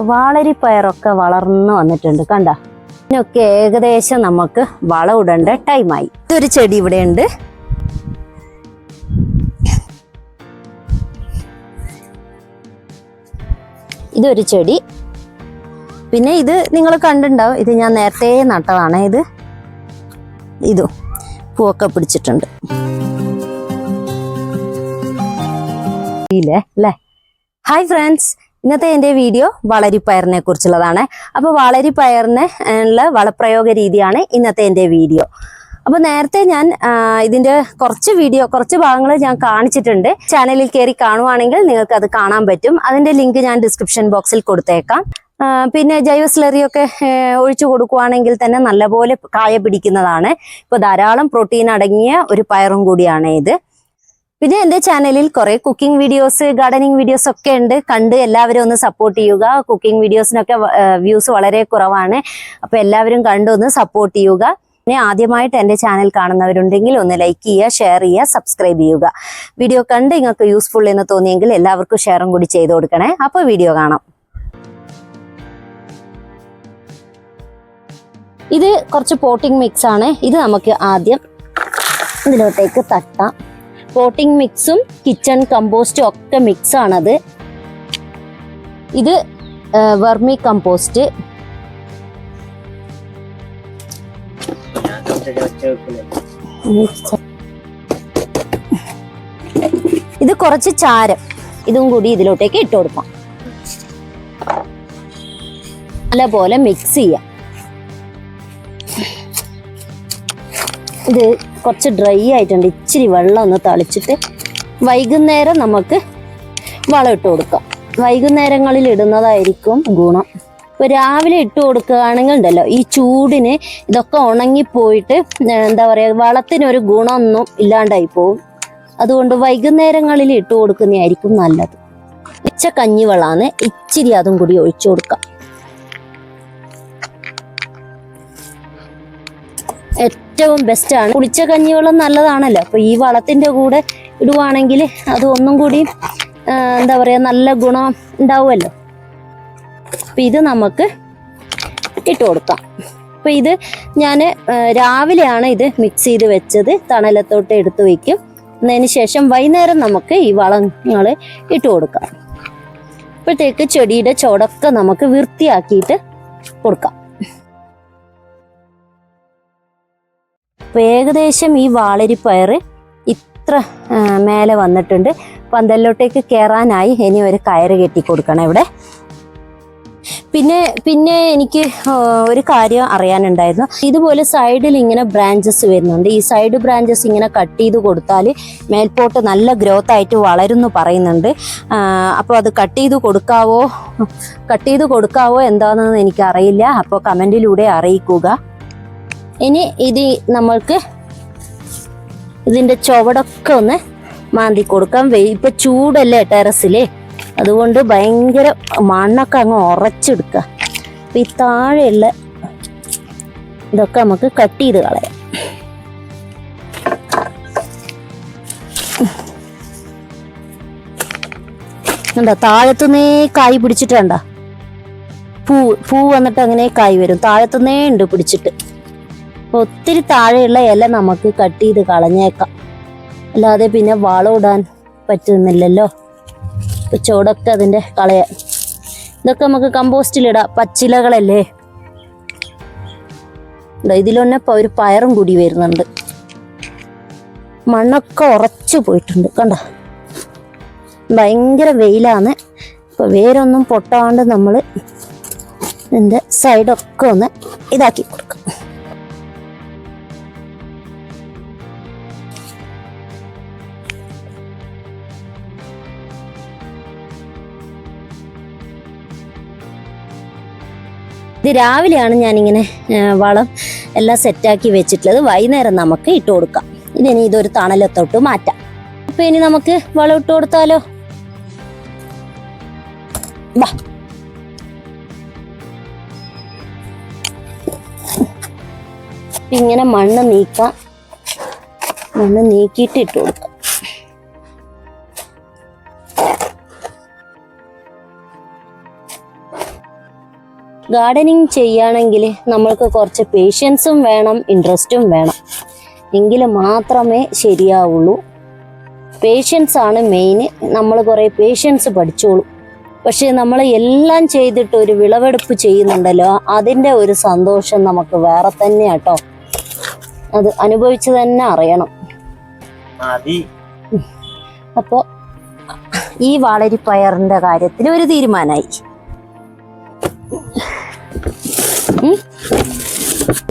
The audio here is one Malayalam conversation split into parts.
വാളരിപ്പയറൊക്കെ വളർന്നു വന്നിട്ടുണ്ട് കണ്ട. ഇതിനൊക്കെ ഏകദേശം നമുക്ക് വളം ഇടേണ്ട ടൈമായി. ഇതൊരു ചെടി ഇവിടെ ഉണ്ട്. ഇതൊരു ചെടി. പിന്നെ ഇത് നിങ്ങൾ കണ്ടിട്ടുണ്ടാവും, ഇത് ഞാൻ നേരത്തെ നട്ടതാണ്. ഇതും പൂവൊക്കെ പിടിച്ചിട്ടുണ്ട് അല്ലേ. ഹായ് ഫ്രണ്ട്സ്, ഇന്നത്തെ എൻ്റെ വീഡിയോ വളരിപ്പയറിനെ കുറിച്ചുള്ളതാണ്. അപ്പോൾ വളരിപ്പയറിന് ഉള്ള വളപ്രയോഗ രീതിയാണ് ഇന്നത്തെ എൻ്റെ വീഡിയോ. അപ്പോൾ നേരത്തെ ഞാൻ ഇതിൻ്റെ കുറച്ച് ഭാഗങ്ങൾ ഞാൻ കാണിച്ചിട്ടുണ്ട്. ചാനലിൽ കയറി കാണുവാണെങ്കിൽ നിങ്ങൾക്ക് അത് കാണാൻ പറ്റും. അതിൻ്റെ ലിങ്ക് ഞാൻ ഡിസ്ക്രിപ്ഷൻ ബോക്സിൽ കൊടുത്തേക്കാം. പിന്നെ ജൈവ സ്ലറിയൊക്കെ ഒഴിച്ചു കൊടുക്കുവാണെങ്കിൽ തന്നെ നല്ലപോലെ കായ പിടിക്കുന്നതാണ്. ഇപ്പോൾ ധാരാളം പ്രോട്ടീൻ അടങ്ങിയ ഒരു പയറും കൂടിയാണ് ഇത്. പിന്നെ എൻ്റെ ചാനലിൽ കുറേ കുക്കിംഗ് വീഡിയോസ്, ഗാർഡനിങ് വീഡിയോസ് ഒക്കെ ഉണ്ട്. കണ്ട് എല്ലാവരും ഒന്ന് സപ്പോർട്ട് ചെയ്യുക. കുക്കിംഗ് വീഡിയോസിനൊക്കെ വ്യൂസ് വളരെ കുറവാണ്. അപ്പോൾ എല്ലാവരും കണ്ടൊന്ന് സപ്പോർട്ട് ചെയ്യുക. പിന്നെ ആദ്യമായിട്ട് എൻ്റെ ചാനൽ കാണുന്നവരുണ്ടെങ്കിൽ ഒന്ന് ലൈക്ക് ചെയ്യുക, ഷെയർ ചെയ്യുക, സബ്സ്ക്രൈബ് ചെയ്യുക. വീഡിയോ കണ്ട് നിങ്ങൾക്ക് യൂസ്ഫുൾ എന്ന് തോന്നിയെങ്കിൽ എല്ലാവർക്കും ഷെയറും കൂടി ചെയ്ത് കൊടുക്കണേ. അപ്പോൾ വീഡിയോ കാണാം. ഇത് കുറച്ച് പോട്ടിംഗ് മിക്സ് ആണ്. ഇത് നമുക്ക് ആദ്യം ഇതിലോട്ടേക്ക് തട്ടാം. പോട്ടിംഗ് മിക്സും കിച്ചൺ കമ്പോസ്റ്റും ഒക്കെ മിക്സ് ആണത്. ഇത് വെർമി കമ്പോസ്റ്റ്. ഇത് കുറച്ച് ചാരം, ഇതും കൂടി ഇതിലോട്ടേക്ക് ഇട്ട് കൊടുക്കാം. നല്ലപോലെ മിക്സ് ചെയ്യാം. ഇത് കുറച്ച് ഡ്രൈ ആയിട്ടുണ്ട്. ഇച്ചിരി വെള്ളം ഒന്ന് തളിച്ചിട്ട് വൈകുന്നേരം നമുക്ക് വളം ഇട്ട് കൊടുക്കാം. വൈകുന്നേരങ്ങളിൽ ഇടുന്നതായിരിക്കും ഗുണം. ഇപ്പോൾ രാവിലെ ഇട്ട് കൊടുക്കുകയാണെങ്കിൽ ഉണ്ടല്ലോ, ഈ ചൂടിന് ഇതൊക്കെ ഉണങ്ങിപ്പോയിട്ട് എന്താ പറയുക, വളത്തിനൊരു ഗുണമൊന്നും ഇല്ലാണ്ടായി പോവും. അതുകൊണ്ട് വൈകുന്നേരങ്ങളിൽ ഇട്ട് കൊടുക്കുന്നതായിരിക്കും നല്ലത്. കഞ്ഞിവെള്ളമാണ്, ഇച്ചിരി അതും കൂടി ഒഴിച്ചു കൊടുക്കാം. ഏറ്റവും ബെസ്റ്റാണ്. കുളിച്ച കഞ്ഞിവെള്ളം നല്ലതാണല്ലോ. അപ്പോൾ ഈ വളത്തിൻ്റെ കൂടെ ഇടുവാണെങ്കിൽ അത് ഒന്നും കൂടി എന്താ പറയുക, നല്ല ഗുണം ഉണ്ടാവുമല്ലോ. അപ്പം ഇത് നമുക്ക് ഇട്ട് കൊടുക്കാം. അപ്പോൾ ഇത് ഞാൻ രാവിലെയാണ് ഇത് മിക്സ് ചെയ്ത് വെച്ചത്. തണലത്തോട്ട് എടുത്ത് വയ്ക്കും. എന്നതിന് ശേഷം വൈകുന്നേരം നമുക്ക് ഈ വളങ്ങൾ ഇട്ട് കൊടുക്കാം. അപ്പോഴത്തേക്ക് ചെടിയുടെ ചോടൊക്കെ നമുക്ക് വൃത്തിയാക്കിയിട്ട് കൊടുക്കാം. അപ്പോൾ ഏകദേശം ഈ വാളരിപ്പയർ ഇത്ര മേലെ വന്നിട്ടുണ്ട്. പന്തലിലോട്ടേക്ക് കയറാനായി. ഇനി ഒരു കയറ് കെട്ടി കൊടുക്കണം ഇവിടെ. പിന്നെ എനിക്ക് ഒരു കാര്യം അറിയാനുണ്ടായിരുന്നു. ഇതുപോലെ സൈഡിൽ ഇങ്ങനെ ബ്രാഞ്ചസ് വരുന്നുണ്ട്. ഈ സൈഡ് ബ്രാഞ്ചസ് ഇങ്ങനെ കട്ട് ചെയ്ത് കൊടുത്താൽ മേൽപോട്ട് നല്ല ഗ്രോത്ത് ആയിട്ട് വളരുന്നു പറയുന്നുണ്ട്. അപ്പോൾ അത് കട്ട് ചെയ്ത് കൊടുക്കാവോ എന്താണെന്ന് എനിക്കറിയില്ല. അപ്പോൾ കമൻറ്റിലൂടെ അറിയിക്കുക. ഇനി ഇത് നമ്മൾക്ക് ഇതിൻ്റെ ചുവടൊക്കെ ഒന്ന് മാന്തി കൊടുക്കാം. ഇപ്പൊ ചൂടല്ലേ ടെറസില്, അതുകൊണ്ട് ഭയങ്കര മണ്ണൊക്കെ അങ്ങ് ഉറച്ചെടുക്കുക. അപ്പം ഈ താഴെയുള്ള ഇതൊക്കെ നമുക്ക് കട്ട് ചെയ്ത് കളയാം. എന്താ താഴത്തുനിന്നേ കായ് പിടിച്ചിട്ടുണ്ട. പൂ വന്നിട്ട് അങ്ങനെ കായ് വരും. താഴത്തുനിന്നേ ഉണ്ട് പിടിച്ചിട്ട്. ഒത്തിരി താഴെയുള്ള ഇല നമുക്ക് കട്ട് ചെയ്ത് കളഞ്ഞേക്കാം. അല്ലാതെ പിന്നെ വളം ഇടാൻ പറ്റുന്നില്ലല്ലോ. ഇപ്പം ചുവടൊക്കെ അതിൻ്റെ കളയാൻ. ഇതൊക്കെ നമുക്ക് കമ്പോസ്റ്റിലിടാം. പച്ചിലകളല്ലേ. ഇതിലൊന്നെ ഒരു പയറും കൂടി വരുന്നുണ്ട്. മണ്ണൊക്കെ ഉറച്ചു പോയിട്ടുണ്ട് കണ്ട. ഭയങ്കര വെയിലാണ്. ഇപ്പം വേരൊന്നും പൊട്ടാണ്ട് നമ്മൾ ഇതിൻ്റെ സൈഡൊക്കെ ഒന്ന് ഇതാക്കി കൊടുക്കാം. ഇത് രാവിലെയാണ് ഞാനിങ്ങനെ വളം എല്ലാം സെറ്റാക്കി വെച്ചിട്ടുള്ളത്. വൈകുന്നേരം നമുക്ക് ഇട്ട് കൊടുക്കാം. ഇതിനി ഇതൊരു തണലത്തോട്ട് മാറ്റാം. അപ്പം ഇനി നമുക്ക് വളം ഇട്ട് കൊടുത്താലോ. ബാ, ഇങ്ങനെ മണ്ണ് നീക്കാം. മണ്ണ് നീക്കിയിട്ട് ഇട്ട് കൊടുക്കാം. ഗാർഡനിങ് ചെയ്യുകയാണെങ്കിൽ നമ്മൾക്ക് കുറച്ച് പേഷ്യൻസും വേണം, ഇൻട്രസ്റ്റും വേണം, എങ്കിൽ മാത്രമേ ശരിയാവുള്ളൂ. പേഷ്യൻസ് ആണ് മെയിൻ. നമ്മൾ കുറേ പേഷ്യൻസ് പഠിച്ചോളൂ. പക്ഷെ നമ്മൾ എല്ലാം ചെയ്തിട്ട് ഒരു വിളവെടുപ്പ് ചെയ്യുന്നുണ്ടല്ലോ, അതിൻ്റെ ഒരു സന്തോഷം നമുക്ക് വേറെ തന്നെയാട്ടോ. അത് അനുഭവിച്ച് തന്നെ അറിയണം. അപ്പോൾ ഈ വാളരിപ്പയറിൻ്റെ കാര്യത്തിൽ ഒരു തീരുമാനമായി.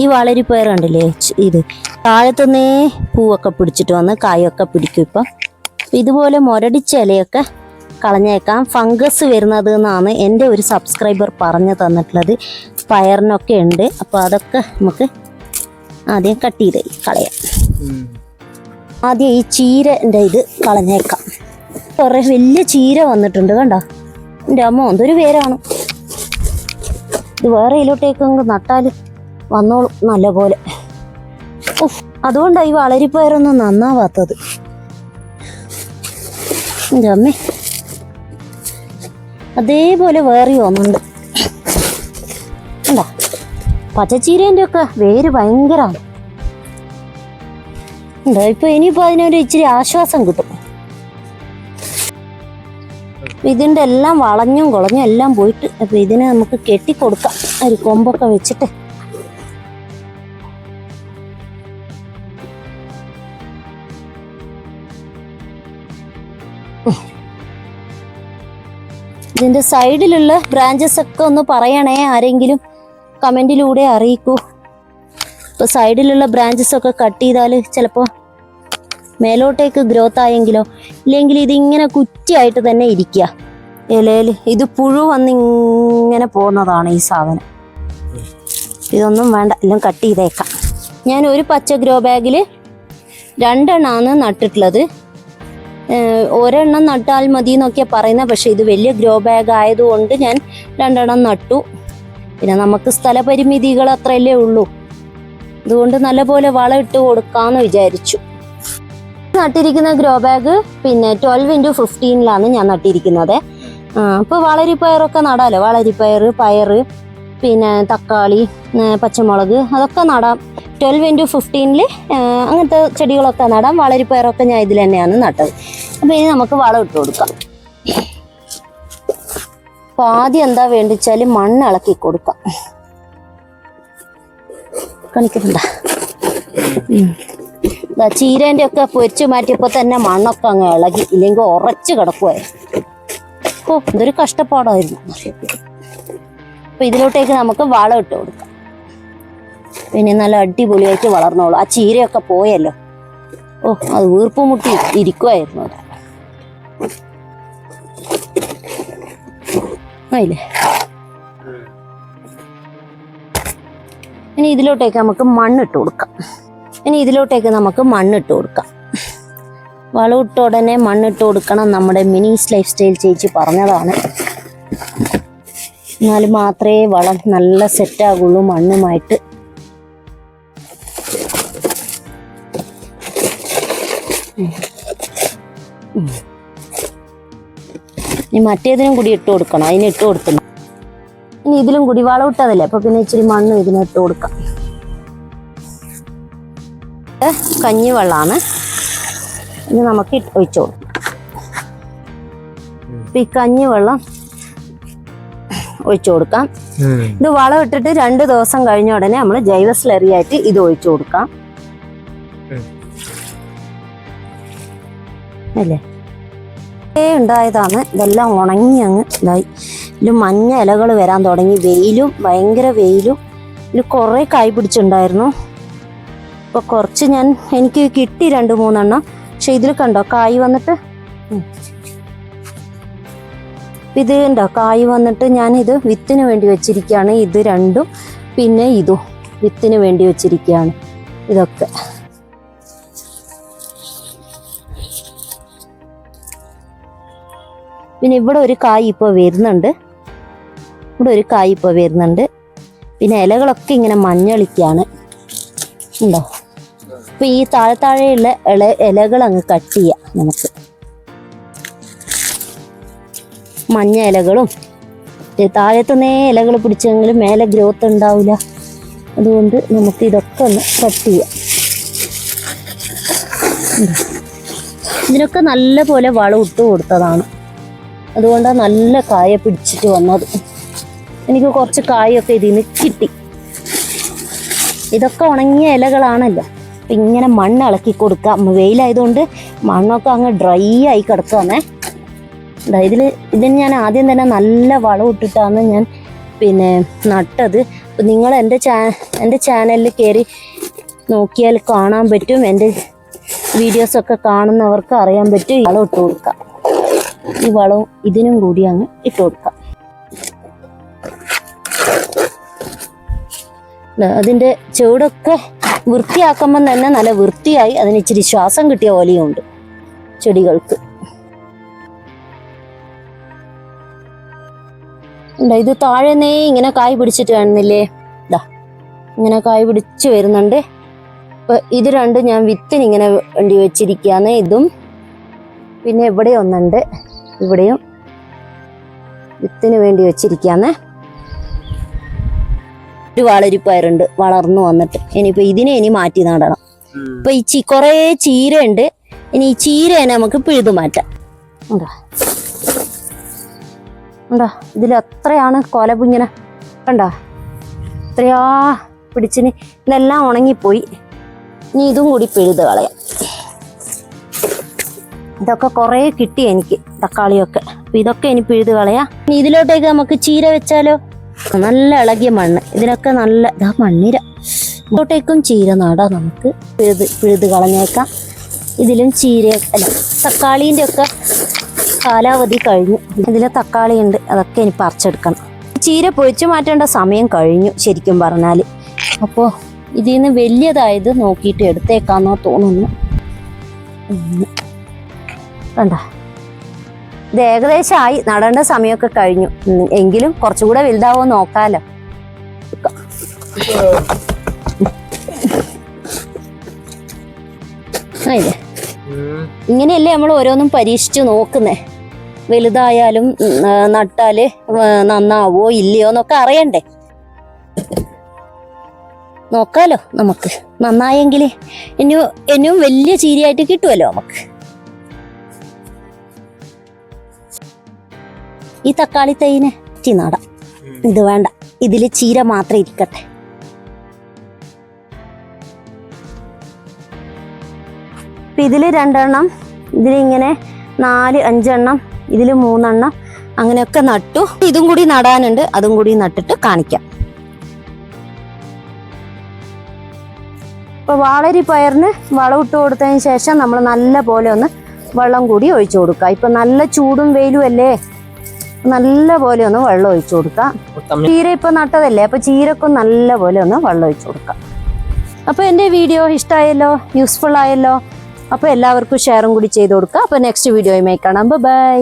ഈ വാളരിപ്പയർ കണ്ടില്ലേ, ഇത് താഴത്തുനിന്നേ പൂവൊക്കെ പിടിച്ചിട്ട് വന്ന് കായൊക്കെ പിടിക്കും. ഇപ്പം ഇതുപോലെ മുരടിച്ച ഇലയൊക്കെ കളഞ്ഞേക്കാം. ഫംഗസ് വരുന്നത് എന്നാണ് എൻ്റെ ഒരു സബ്സ്ക്രൈബർ പറഞ്ഞു തന്നിട്ടുള്ളത്. പയറിനൊക്കെ ഉണ്ട്. അപ്പോൾ അതൊക്കെ നമുക്ക് ആദ്യം കട്ട് ചെയ്ത് കളയാം. ആദ്യം ഈ ചീരൻ്റെ ഇത് കളഞ്ഞേക്കാം. കുറേ വലിയ ചീര വന്നിട്ടുണ്ട് കണ്ടോ. എൻ്റെ അമ്മ എന്തൊരു പേരാണ് ഇത്. വേറെ ഇതിലോട്ടേക്ക് നട്ടാൽ വന്നോളും നല്ല പോലെ. അതുകൊണ്ടാണ് ഈ വളരിപ്പയറൊന്നും നന്നാവാത്തത്. എൻ്റെ അമ്മേ, അതേപോലെ വേറെ ഒന്നുണ്ട് എന്താ. പച്ചച്ചീരേൻ്റെ ഒക്കെ വേര് ഭയങ്കരമാണ്. എന്താ ഇപ്പൊ ഇനിയിപ്പോൾ അതിനൊരു ഇച്ചിരി ആശ്വാസം കിട്ടും. ഇതിൻ്റെ എല്ലാം വളഞ്ഞും കുളഞ്ഞും എല്ലാം പോയിട്ട് അപ്പൊ ഇതിനെ നമുക്ക് കെട്ടിക്കൊടുക്കാം ഒരു കൊമ്പൊക്കെ വെച്ചിട്ട്. ഇതിൻ്റെ സൈഡിലുള്ള ബ്രാഞ്ചസ് ഒക്കെ ഒന്ന് പറയണേ, ആരെങ്കിലും കമൻറ്റിലൂടെ അറിയിക്കൂ. ഇപ്പോൾ സൈഡിലുള്ള ബ്രാഞ്ചസ് ഒക്കെ കട്ട് ചെയ്താൽ ചിലപ്പോൾ മേലോട്ടേക്ക് ഗ്രോത്ത് ആയെങ്കിലോ, ഇല്ലെങ്കിൽ ഇതിങ്ങനെ കുറ്റിയായിട്ട് തന്നെ ഇരിക്കുക ഇലയിൽ. ഇത് പുഴു വന്നിങ്ങനെ പോകുന്നതാണ് ഈ സാധനം. ഇതൊന്നും വേണ്ട, എല്ലാം കട്ട് ചെയ്തേക്കാം. ഞാൻ ഒരു പച്ച ഗ്രോ ബാഗിൽ 2 എണ്ണമാണ് നട്ടിട്ടുള്ളത്. ഒരെണ്ണം നട്ടാൽ മതി എന്നൊക്കെയാണ് പറയുന്നത്. പക്ഷെ ഇത് വലിയ ഗ്രോ ബാഗ് ആയതുകൊണ്ട് ഞാൻ 2 എണ്ണം നട്ടു. പിന്നെ നമുക്ക് സ്ഥലപരിമിതികൾ അത്രയല്ലേ ഉള്ളൂ. അതുകൊണ്ട് നല്ലപോലെ വളം ഇട്ട് കൊടുക്കാമെന്ന് വിചാരിച്ചു. നട്ടിരിക്കുന്ന ഗ്രോ ബാഗ് പിന്നെ 12x15 ഞാൻ നട്ടിരിക്കുന്നത്. ഇപ്പോൾ വളരിപ്പയറൊക്കെ നടാലോ. വളരിപ്പയർ, പയറ്, പിന്നെ തക്കാളി, പച്ചമുളക് അതൊക്കെ നടാം. 12x15 അങ്ങനത്തെ ചെടികളൊക്കെ നടാം. വളരിപ്പയറൊക്കെ ഞാൻ ഇതിൽ തന്നെയാണ് നട്ടത്. അപ്പോൾ ഇനി നമുക്ക് വളം ഇട്ട് കൊടുക്കാം. അപ്പോൾ ആദ്യം എന്താ വേണ്ടിച്ചാൽ മണ്ണ് ഇളക്കി കൊടുക്കാം. കണിക്കുന്നുണ്ടാ. ചീരേൻ്റെ ഒക്കെ പൊരിച്ചു മാറ്റിയപ്പോൾ തന്നെ മണ്ണൊക്കെ അങ്ങ് ഇളകി, ഇല്ലെങ്കിൽ ഉറച്ച് കിടക്കുമായിരുന്നു. ഇതൊരു കഷ്ടപ്പാടായിരുന്നു. അപ്പോൾ ഇതിലോട്ടേക്ക് നമുക്ക് വളം ഇട്ട് കൊടുക്കാം. പിന്നെ നല്ല അടിപൊളിയായിട്ട് വളർന്നോളൂ. ആ ചീരയൊക്കെ പോയല്ലോ. അത് വീർപ്പ് മുട്ടി ഇരിക്കുമായിരുന്നു. അത് ആയില്ലേ. ഇനി ഇതിലോട്ടേക്ക് നമുക്ക് മണ്ണിട്ട് കൊടുക്കാം. വളം ഇട്ട ഉടനെ മണ്ണിട്ട് കൊടുക്കണം. നമ്മുടെ മിനീസ് ലൈഫ് സ്റ്റൈൽ ചേച്ചി പറഞ്ഞതാണ്. എന്നാൽ മാത്രമേ വളം നല്ല സെറ്റാകുള്ളൂ മണ്ണുമായിട്ട്. ഇനി മറ്റേതിനും കൂടി ഇട്ട് കൊടുക്കണം. അതിന് ഇട്ട് കൊടുക്കണം. ഇനി ഇതിലും കൂടി വളം ഇട്ടതല്ലേ, അപ്പൊ പിന്നെ ഇച്ചിരി മണ്ണ് ഇതിന് ഇട്ട് കൊടുക്കാം. കഞ്ഞിവെള്ളമാണ്. ഇത് നമുക്ക് ഒഴിച്ചു കൊടുക്കാം. ഈ കഞ്ഞിവെള്ളം ഒഴിച്ചു കൊടുക്കാം. ഇത് വളം ഇട്ടിട്ട് 2 ദിവസം കഴിഞ്ഞ ഉടനെ നമ്മൾ ജൈവ സ്ലറിയായിട്ട് ഇത് ഒഴിച്ചു കൊടുക്കാം. അല്ലേ, ഉണ്ടായതാണ്. ഇതെല്ലാം ഉണങ്ങി അങ്ങ് ഇതായി. ഇതിൽ മഞ്ഞ ഇലകൾ വരാൻ തുടങ്ങി. ഭയങ്കര വെയിലും. ഇതിൽ കുറേ കായ് പിടിച്ചിട്ടുണ്ടായിരുന്നു. അപ്പോൾ കുറച്ച് എനിക്ക് കിട്ടി 2-3 എണ്ണം. പക്ഷെ ഇതിൽ കണ്ടോ കായ് വന്നിട്ട്. ഇത് ഉണ്ടോ കായ് വന്നിട്ട്. ഞാനിത് വിത്തിന് വേണ്ടി വെച്ചിരിക്കുകയാണ്. ഇത് 2ഉം പിന്നെ ഇതും വിത്തിന് വേണ്ടി വെച്ചിരിക്കുകയാണ്. ഇതൊക്കെ പിന്നെ ഇവിടെ ഒരു കായ് ഇപ്പോൾ വരുന്നുണ്ട്. പിന്നെ ഇലകളൊക്കെ ഇങ്ങനെ മഞ്ഞളിക്കാണ്. ഉണ്ടോ. അപ്പോൾ ഈ താഴെയുള്ള ഇലകൾ അങ്ങ് കട്ട് ചെയ്യാം. നമുക്ക് മഞ്ഞ ഇലകളും താഴത്തുനിന്നേ ഇലകൾ പിടിച്ചെങ്കിലും മേലെ ഗ്രോത്ത് ഉണ്ടാവില്ല. അതുകൊണ്ട് നമുക്ക് ഇതൊക്കെ ഒന്ന് കട്ട് ചെയ്യാം. ഇതിനൊക്കെ നല്ല പോലെ വളം ഇട്ട് കൊടുത്തതാണ്. അതുകൊണ്ടാണ് നല്ല കായ പിടിച്ചിട്ട് വന്നത്. എനിക്ക് കുറച്ച് കായൊക്കെ ഇതിൽ നിന്ന് കിട്ടി. ഇതൊക്കെ ഉണങ്ങിയ ഇലകളാണല്ലോ. അപ്പം ഇങ്ങനെ മണ്ണ് ഇളക്കി കൊടുക്കാം. വെയിലായതുകൊണ്ട് മണ്ണൊക്കെ അങ്ങ് ഡ്രൈ ആയി കിടക്കുകയാണേ. ഇതിന് ഞാൻ ആദ്യം തന്നെ നല്ല വളം ഇട്ടിട്ടാണ് ഞാൻ നട്ടത്. അപ്പം നിങ്ങൾ എൻ്റെ ചാനലിൽ കയറി നോക്കിയാൽ കാണാൻ പറ്റും. എൻ്റെ വീഡിയോസൊക്കെ കാണുന്നവർക്ക് അറിയാൻ പറ്റും. ഈ വളം ഇട്ട് കൊടുക്കാം. ഈ വളവും ഇതിനും കൂടി അങ്ങ് ഇട്ട് കൊടുക്കാം. അതിൻ്റെ ചുവടൊക്കെ വൃത്തിയാക്കുമ്പം തന്നെ നല്ല വൃത്തിയായി. അതിന് ഇച്ചിരി ശ്വാസം കിട്ടിയ പോലെയുണ്ട് ചെടികൾക്ക്. ഇത് താഴെന്നേ ഇങ്ങനെ കായ് പിടിച്ചിട്ട് കാണുന്നില്ലേ? ഇങ്ങനെ കായ് പിടിച്ച് വരുന്നുണ്ട്. അപ്പൊ ഇത് രണ്ടും ഞാൻ വിത്തിന് ഇങ്ങനെ വേണ്ടി വെച്ചിരിക്കുകയാണ്. ഇതും പിന്നെ ഇവിടെ ഒന്നുണ്ട്, ഇവിടെയും വിത്തിന് വേണ്ടി വെച്ചിരിക്കുകയാണ്. ഒരു വാളരിപ്പയറുണ്ട് വളർന്നു വന്നിട്ട്. ഇനിയിപ്പോ ഇതിനെ ഇനി മാറ്റി നടണം. ഇപ്പൊ ഈ കുറേ ചീര ഉണ്ട്. ഇനി ഈ ചീരനെ നമുക്ക് പിഴുതു മാറ്റാം. കണ്ടോ ഇതിൽ എത്രയാണ് കൊലപുഞ്ഞിന കണ്ടോ, എത്രയാ പിടിച്ചിന്. ഇതെല്ലാം ഉണങ്ങിപ്പോയി. ഇനി ഇതും കൂടി പിഴുത് കളയാം. ഇതൊക്കെ കുറേ കിട്ടി എനിക്ക്, തക്കാളിയൊക്കെ. അപ്പൊ ഇതൊക്കെ ഇനി പിഴുത് കളയാം. ഇനി ഇതിലോട്ടേക്ക് നമുക്ക് ചീര വെച്ചാലോ? നല്ല ഇളകിയ മണ്ണ്. ഇതിനൊക്കെ നല്ല മണ്ണിര. ഇതോട്ടേക്കും ചീര നടാം നമുക്ക്. പിഴുത് കളഞ്ഞേക്കാം. ഇതിലും ചീര അല്ല തക്കാളീൻ്റെ ഒക്കെ കാലാവധി കഴിഞ്ഞു. ഇതിൽ തക്കാളി ഉണ്ട്, അതൊക്കെ ഇനി പറിച്ചെടുക്കണം. ചീര പൊഴിച്ചു മാറ്റേണ്ട സമയം കഴിഞ്ഞു ശരിക്കും പറഞ്ഞാൽ. അപ്പോൾ ഇതിൽ നിന്ന് വലിയതായത് നോക്കിയിട്ട് എടുത്തേക്കാന്നോ തോന്നുന്നു. കണ്ട ഇത് ഏകദേശമായി. നടേണ്ട സമയമൊക്കെ കഴിഞ്ഞു. എങ്കിലും കുറച്ചുകൂടെ വലുതാവോ നോക്കാലോ. ഇല്ലേ ഇങ്ങനെയല്ലേ നമ്മൾ ഓരോന്നും പരീക്ഷിച്ച് നോക്കുന്നേ. വലുതായാലും നട്ടാല് നന്നാവോ ഇല്ലയോ എന്നൊക്കെ അറിയണ്ടേ. നോക്കാലോ നമുക്ക്. നന്നായെങ്കിൽ ഇനിയും വലിയ ചീരയായിട്ട് കിട്ടുമല്ലോ നമുക്ക്. ഈ തക്കാളി തൈനെ നടാം. ഇത് വേണ്ട, ഇതിൽ ചീര മാത്രം ഇരിക്കട്ടെ. ഇതിൽ 2 എണ്ണം, ഇതിലിങ്ങനെ 4-5 എണ്ണം, ഇതിൽ 3 എണ്ണം അങ്ങനെയൊക്കെ നട്ടു. ഇതും കൂടി നടാനുണ്ട്, അതും കൂടി നട്ടിട്ട് കാണിക്കാം. ഇപ്പൊ വാളരി പയറിന് വളം ഇട്ട് കൊടുത്തതിന് ശേഷം നമ്മൾ നല്ല പോലെ ഒന്ന് വെള്ളം കൂടി ഒഴിച്ചു കൊടുക്കുക. ഇപ്പൊ നല്ല ചൂടും വെയിലും അല്ലേ, നല്ല പോലെ ഒന്ന് വെള്ളം ഒഴിച്ചു കൊടുക്കാം. ചീര ഇപ്പൊ നട്ടതല്ലേ, അപ്പൊ ചീരക്കും നല്ല പോലെ ഒന്ന് വെള്ളം ഒഴിച്ചു കൊടുക്കാം. അപ്പൊ എൻ്റെ വീഡിയോ ഇഷ്ടമായല്ലോ, യൂസ്ഫുൾ ആയല്ലോ. അപ്പൊ എല്ലാവർക്കും ഷെയറും കൂടി ചെയ്ത് കൊടുക്കുക. അപ്പൊ നെക്സ്റ്റ് വീഡിയോയുമായി കാണാം. ബൈ.